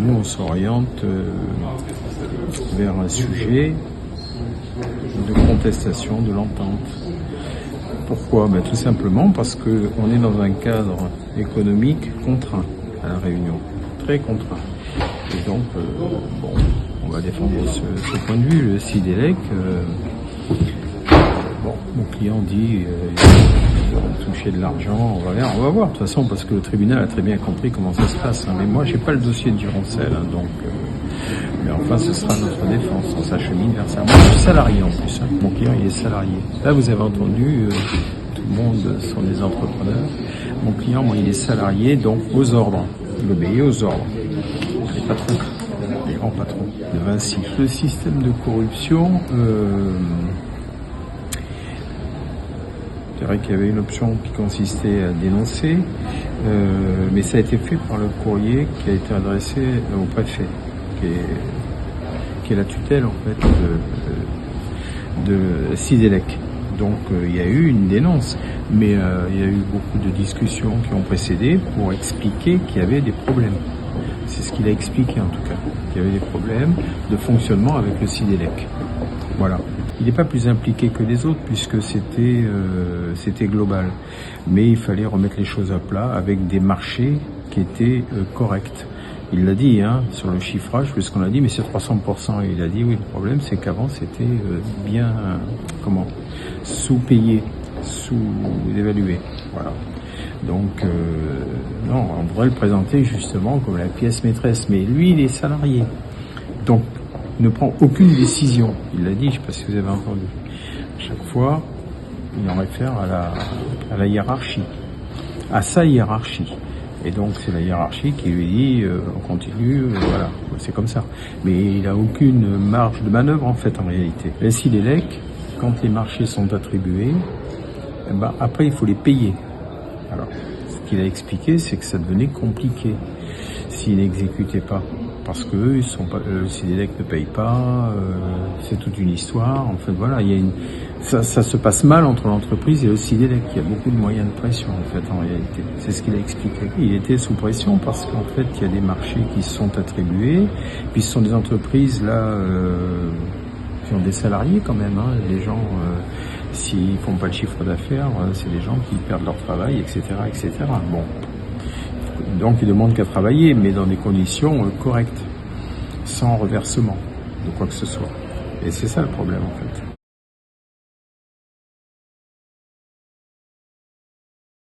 nous on s'oriente vers un sujet de contestation de l'entente. Pourquoi? Tout simplement parce qu'on est dans un cadre économique contraint à La Réunion, très contraint. Et donc, on va défendre ce point de vue. Le Sidelec, mon client dit ils vont toucher de l'argent, on va voir de toute façon, parce que le tribunal a très bien compris comment ça se passe. Mais moi, j'ai pas le dossier de Duroncel, mais enfin, ce sera notre défense. On s'achemine vers ça. Moi, je suis salarié en plus. Mon client, il est salarié. Là, vous avez entendu, tout le monde sont des entrepreneurs. Mon client, moi, il est salarié, donc aux ordres. Il obéit aux ordres. Les patrons, les grands patrons de Vinci. Le système de corruption, c'est vrai qu'il y avait une option qui consistait à dénoncer, mais ça a été fait par le courrier qui a été adressé au préfet, qui est la tutelle en fait de Sidelec. Donc il y a eu une dénonce, mais il y a eu beaucoup de discussions qui ont précédé pour expliquer qu'il y avait des problèmes. C'est ce qu'il a expliqué en tout cas, qu'il y avait des problèmes de fonctionnement avec le Sidelec. Voilà. Il n'est pas plus impliqué que les autres puisque c'était global. Mais il fallait remettre les choses à plat avec des marchés qui étaient corrects. Il l'a dit sur le chiffrage, puisqu'on a dit mais c'est 300%. Et il a dit oui, le problème c'est qu'avant c'était bien sous-payé, sous-évalué. Voilà. Donc non, on pourrait le présenter justement comme la pièce maîtresse. Mais lui, il est salarié. Donc ne prend aucune décision. Il l'a dit, je ne sais pas si vous avez entendu. Chaque fois, il en réfère à la hiérarchie, à sa hiérarchie. Et donc, c'est la hiérarchie qui lui dit, on continue, voilà, c'est comme ça. Mais il n'a aucune marge de manœuvre, en fait, en réalité. Le Sidelec, quand les marchés sont attribués, après, il faut les payer. Alors, ce qu'il a expliqué, c'est que ça devenait compliqué s'il n'exécutait pas. Parce que eux, le Sidelec ne paye pas, c'est toute une histoire. En fait, voilà, ça se passe mal entre l'entreprise et le Sidelec. Il y a beaucoup de moyens de pression, en fait, en réalité. C'est ce qu'il a expliqué. Il était sous pression parce qu'en fait, il y a des marchés qui se sont attribués, puis ce sont des entreprises là qui ont des salariés quand même. Les gens, s'ils font pas le chiffre d'affaires, c'est des gens qui perdent leur travail, etc., etc. Bon. Donc ils demandent qu'à travailler, mais dans des conditions correctes, sans reversement de quoi que ce soit. Et c'est ça le problème en fait.